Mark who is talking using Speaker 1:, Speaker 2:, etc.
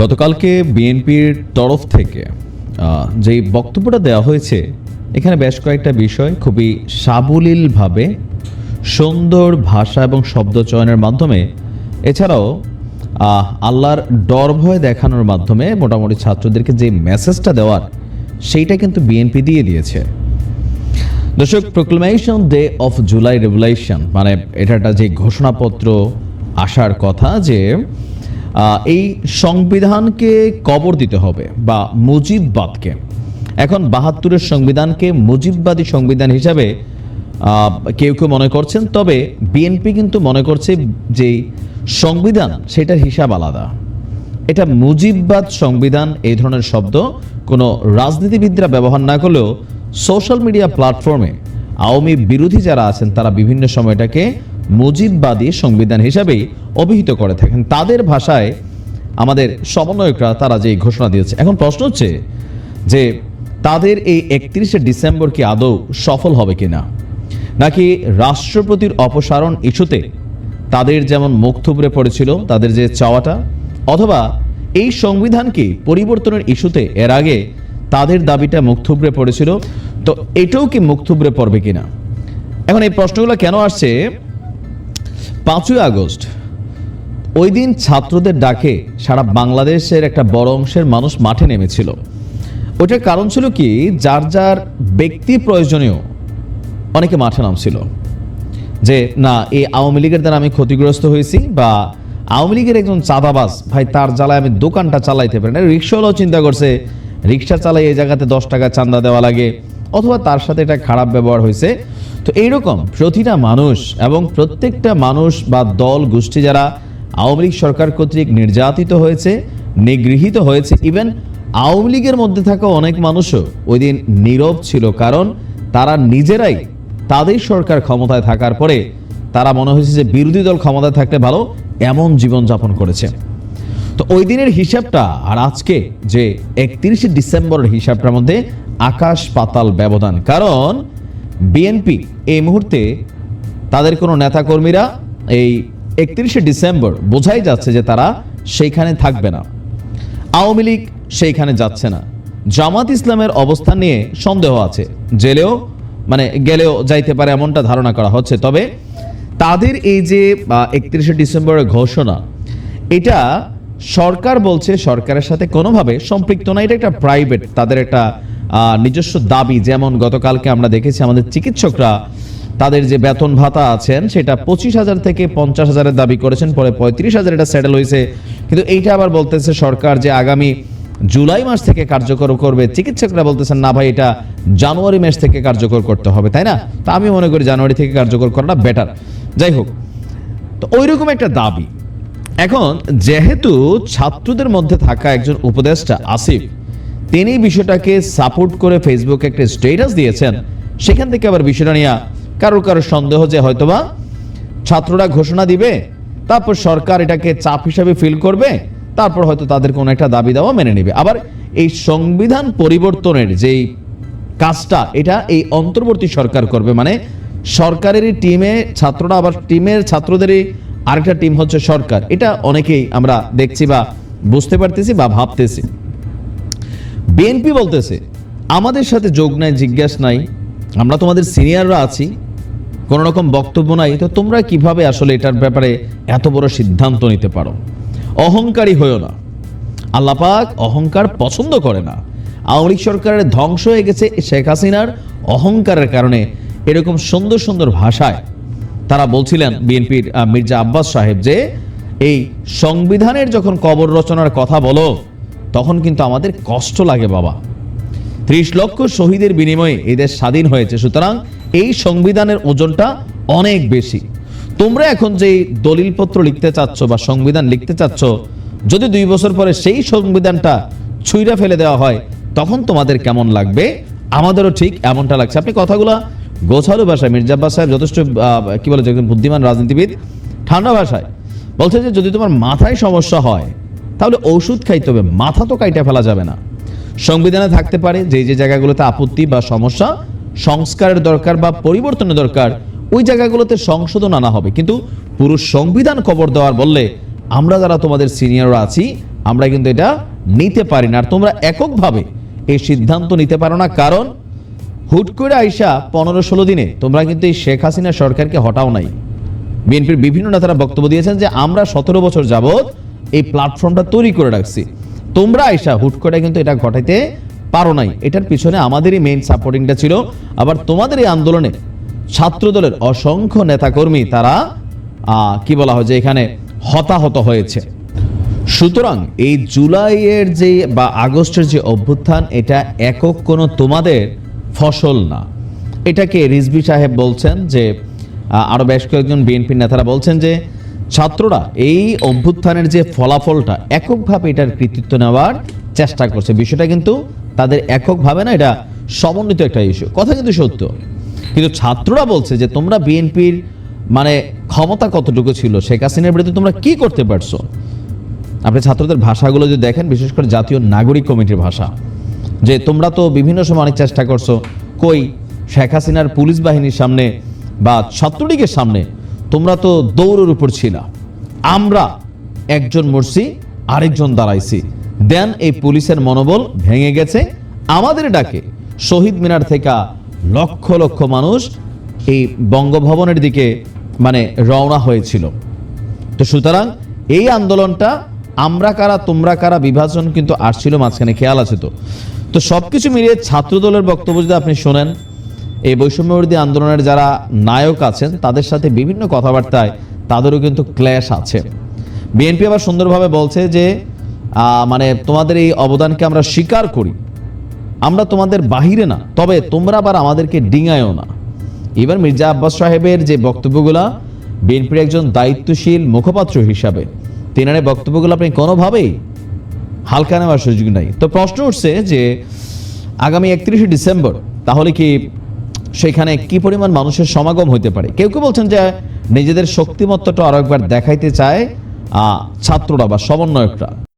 Speaker 1: গতকালকে বিএনপির তরফ থেকে যেই বক্তব্যটা দেওয়া হয়েছে, এখানে বেশ কয়েকটা বিষয় খুবই সাবলীলভাবে সুন্দর ভাষা এবং শব্দ চয়নের মাধ্যমে, এছাড়াও আল্লাহর ডর ভয় দেখানোর মাধ্যমে মোটামুটি ছাত্রদেরকে যে মেসেজটা দেওয়ার, সেইটা কিন্তু বিএনপি দিয়ে দিয়েছে। দর্শক, proclamation day of July revolution মানে এটা যে ঘোষণাপত্র আসার কথা যে এই সংবিধানকে কবর দিতে হবে বা মুজিববাদকে, এখন ৭২-এর সংবিধানকে মুজিববাদী সংবিধান হিসাবে কেউ কেউ মনে করছেন, তবে বিএনপি কিন্তু মনে করছে যে সংবিধান সেটার হিসাব আলাদা। এটা মুজিববাদ সংবিধান এই ধরনের শব্দ কোনো রাজনীতিবিদরা ব্যবহার না করলেও সোশ্যাল মিডিয়া প্ল্যাটফর্মে আওয়ামী বিরোধী যারা আছেন তারা বিভিন্ন সময়টাকে মুজিববাদী সংবিধান হিসাবেই অভিহিত করে থাকেন। তাদের ভাষায় আমাদের সমন্বয়করা তারা যে ঘোষণা দিয়েছে, এখন প্রশ্ন হচ্ছে যে তাদের এই ৩১শে ডিসেম্বর কি আদৌ সফল হবে কিনা, নাকি রাষ্ট্রপতির অপসারণ ইস্যুতে তাদের যেমন মুখ থুবড়ে পড়েছিল তাদের যে চাওয়াটা, অথবা এই সংবিধানকে পরিবর্তনের ইস্যুতে এর আগে তাদের দাবিটা মুখ থুবড়ে পড়েছিল, তো এটাও কি মুখ থুবড়ে পড়বে কিনা। এখন এই প্রশ্নগুলো কেন আসছে? ৫ই আগস্ট ওই দিন ছাত্রদের ডাকে সারা বাংলাদেশের একটা বড় অংশের মানুষ মাঠে নেমেছিল। ওটার কারণ ছিল কি, যার যার ব্যক্তি প্রয়োজনীয় অনেকে মাঠে নামছিল যে না, এই আওয়ামী লীগের দ্বারা আমি ক্ষতিগ্রস্ত হয়েছি, বা আওয়ামী লীগের একজন চাঁদাবাজ ভাই, তার জ্বালায় আমি দোকানটা চালাইতে পারি না। রিক্সাওয়ালাও চিন্তা করছে রিক্সা চালাই এই জায়গাতে ১০ টাকা চাঁদা দেওয়া লাগে, অথবা তার সাথে একটা খারাপ ব্যবহার হয়েছে। তো এইরকম প্রতিটা মানুষ এবং প্রত্যেকটা মানুষ বা দল গোষ্ঠী যারা আওয়ামী লীগ সরকার কর্তৃক নির্যাতিত হয়েছে, নিগৃহীত হয়েছে, ইভেন আওয়ামী লীগের মধ্যে থাকা অনেক মানুষও ওই দিন নীরব ছিল, কারণ তারা নিজেরাই তাদের সরকার ক্ষমতায় থাকার পরে তারা মনে হয়েছে যে বিরোধী দল ক্ষমতায় থাকলে ভালো, এমন জীবনযাপন করেছে। তো ওই দিনের হিসাবটা আর আজকে যে ৩১শে ডিসেম্বরের হিসাবটার মধ্যে আকাশ পাতাল ব্যবধান। কারণ বিএনপি এই মুহূর্তে তাদের কোনো নেতাকর্মীরা এই ৩১শে ডিসেম্বর বোঝাই যাচ্ছে যে তারা সেইখানে থাকবে না, আওয়ামী লীগ সেইখানে যাচ্ছে না, জামাত ইসলামের অবস্থান নিয়ে সন্দেহ আছে, জেলেও গেলেও যাইতে পারে এমনটা ধারণা করা হচ্ছে। তবে তাদের এই যে ৩১শে ডিসেম্বরের ঘোষণা, এটা সরকার বলছে সরকারের সাথে কোনোভাবে সম্পৃক্ত না, এটা একটা প্রাইভেট, তাদের একটা নিজস্ব দাবি। যেমন গতকালকে আমরা দেখেছি আমাদের চিকিৎসকরা তাদের যে বেতন ভাতা আছেন সেটা ২৫,০০০ থেকে ৫০,০০০-এর দাবি করেছেন, পরে ৩৫,০০০ এটা সেটেল হয়েছে। কিন্তু এইটা আবার বলতেছে সরকার যে আগামী জুলাই মাস থেকে কার্যকর করবে, চিকিৎসকরা বলতেছেন না ভাই, এটা জানুয়ারি মাস থেকে কার্যকর করতে হবে, তাই না? তো আমি মনে করি জানুয়ারি থেকে কার্যকর করাটা বেটার। যাই হোক, তো ওইরকম একটা দাবি। এখন যেহেতু ছাত্রদের মধ্যে থাকা একজন উপদেষ্টা আসিফ, তিনি বিষয়টাকে সাপোর্ট করে ফেসবুকে একটা স্ট্যাটাস দিয়েছেন, সেখান থেকে আবার বিষয়টা নিয়ে কারো সন্দেহ যে হয়তোবা ছাত্ররা ঘোষণা দিবে, তারপর সরকার এটাকে চাপ হিসাবে ফিল করবে, তারপর হয়তো তাদের কোনো একটা দাবি দেওয়া মেনে নেবে। আবার এই সংবিধান পরিবর্তনের যেই কাজটা, এটা এই অন্তর্বর্তী সরকার করবে, মানে সরকারেরই টিমে ছাত্ররা, আবার টিমের ছাত্রদেরই আরেকটা টিম হচ্ছে সরকার। এটা অনেকেই আমরা দেখছি বা বুঝতে পারতেছি বা ভাবতেছি। বিএনপি বলতেছে আমাদের সাথে যোগ নাই, জিজ্ঞাসা নাই, আমরা তোমাদের সিনিয়ররা আছি, কোনো রকম বক্তব্য নাই, তো তোমরা কিভাবে আসলে এটার ব্যাপারে এত বড় সিদ্ধান্ত নিতে পারো? অহংকারী হয়েও না, আল্লাহ পাক অহংকার পছন্দ করে না। আওয়ামী লীগ সরকারের ধ্বংস হয়ে গেছে শেখ হাসিনার অহংকারের কারণে। এরকম সুন্দর সুন্দর ভাষায় তারা বলছিলেন বিএনপির মির্জা আব্বাস সাহেব যে এই সংবিধানের যখন কবর রচনার কথা বলো তখন কিন্তু আমাদের কষ্ট লাগে বাবা। ৩০ লক্ষ শহীদের বিনিময়ে এই দেশ স্বাধীন হয়েছে, সুতরাং এই সংবিধানের ওজনটা অনেক বেশি। তোমরা এখন যে দলিলপত্র লিখতে চাচ্ছ বা সংবিধান লিখতে চাচ্ছ, যদি ২ বছর পরে সেই সংবিধানটা ছুঁইরা ফেলে দেওয়া হয় তখন তোমাদের কেমন লাগবে? আমাদেরও ঠিক এমনটা লাগছে। আপনি কথাগুলো গোছালো ভাষায়, মির্জা আব্বাস সাহেব যথেষ্ট কি বলে, একজন বুদ্ধিমান রাজনীতিবিদ, ঠান্ডা ভাষায় বলছে যে যদি তোমার মাথায় সমস্যা হয় তাহলে ঔষধ খাইতে হবে, মাথা তো কাইটা ফেলা যাবে না। সংবিধানে থাকতে পারে যে যে জায়গাগুলোতে আপত্তি বা সমস্যা, সংস্কারের দরকার বা পরিবর্তনের দরকার, ওই জায়গাগুলোতে সংশোধন আনা হবে, কিন্তু পুরো সংবিধান কবর দেওয়ার বললে আমরা যারা তোমাদের সিনিয়ররা আছি আমরা কিন্তু এটা নিতে পারি না। আর তোমরা এককভাবে এই সিদ্ধান্ত নিতে পারো না, কারণ হুট করে আইসা 15-16 দিনে তোমরা কিন্তু এই শেখ হাসিনা সরকারকে হটাও নাই। বিএনপির বিভিন্ন নেতারা বক্তব্য দিয়েছেন যে আমরা 17 বছর যাবৎ এই প্ল্যাটফর্মটা তৈরি করে রাখছি, তোমরা আইসা হুট করে কিন্তু এটা ঘটাইতে পারো নাই। এটার পিছনে আমাদেরই মেইন সাপোর্টিংটা ছিল। আবার তোমাদের এই আন্দোলনে ছাত্রদলের অসংখ্য নেতাকর্মী তারা কি বলা হয় যে এখানে হতাহত হয়েছে। সুতরাং এই জুলাইয়ের যে বা আগস্টের যে অভ্যুত্থান, এটা একক কোনো তোমাদের ফসল না। এটাকে রিজভী সাহেব বলছেন যে আরো বেশ কয়েকজন বিএনপি নেতারা বলছেন যে ছাত্ররা এই অভ্যুত্থানের যে ফলাফলটা এককভাবে এটার কৃতিত্ব নেওয়ার চেষ্টা করছে। বিষয়টা কিন্তু তাদের এককভাবে না, এটা সমন্বিত একটা ইস্যু। কথা কিন্তু সত্য, কিন্তু ছাত্ররা বলছে যে তোমরা বিএনপির মানে ক্ষমতা কতটুকু ছিল, শেখ হাসিনার বিরুদ্ধে তোমরা কি করতে পারছো। আপনি ছাত্রদের ভাষাগুলো যদি দেখেন, বিশেষ করে জাতীয় নাগরিক কমিটির ভাষা, যে তোমরা তো বিভিন্ন সময় অনেক চেষ্টা করছো, কই শেখ হাসিনার পুলিশ বাহিনীর সামনে বা ছাত্রলীগের সামনে তোমরা তো দৌড়ের উপর ছিল, আমরা একজন মরছি আরেকজন দাঁড়াইছি, দেন এই পুলিশের মনোবল ভেঙে গেছে। আমাদের ডাকে শহীদ মিনার থেকে লক্ষ লক্ষ মানুষ এই বঙ্গভবনের দিকে মানে রওনা হয়েছিল। তো সুতরাং এই আন্দোলনটা আমরা কারা তোমরা কারা বিভাজন কিন্তু আসছিল মাঝখানে, খেয়াল আছে তো। তো সবকিছু মিলিয়ে ছাত্রদলের বক্তব্য যদি আপনি শোনেন, এই বৈষম্যবিরোধী আন্দোলনের যারা নায়ক আছেন তাদের সাথে বিভিন্ন কথাবার্তায় তাদেরও কিন্তু ক্ল্যাশ আছে। বিএনপি আবার সুন্দরভাবে বলছে যে মানে তোমাদের এই অবদানকে আমরা স্বীকার করি, আমরা তোমাদের বাহিরে না, তবে তোমরা আবার আমাদেরকে ডিঙায়ও না। এবার মির্জা আব্বাস সাহেবের যে বক্তব্যগুলা, বিএনপির একজন দায়িত্বশীল মুখপাত্র হিসাবে তিনার বক্তব্যগুলো আপনি কোনোভাবেই হালকা নেওয়ার সুযোগ নাই। তো প্রশ্ন উঠছে যে আগামী 31শে ডিসেম্বর তাহলে কি সেখানে কি পরিমাণ মানুষের সমাগম হইতে পারে। কেউ কেউ বলছেন যে নিজেদের শক্তিমত্তাটা আরো একবার দেখাইতে চায় ছাত্ররা বা সমন্বয়করা।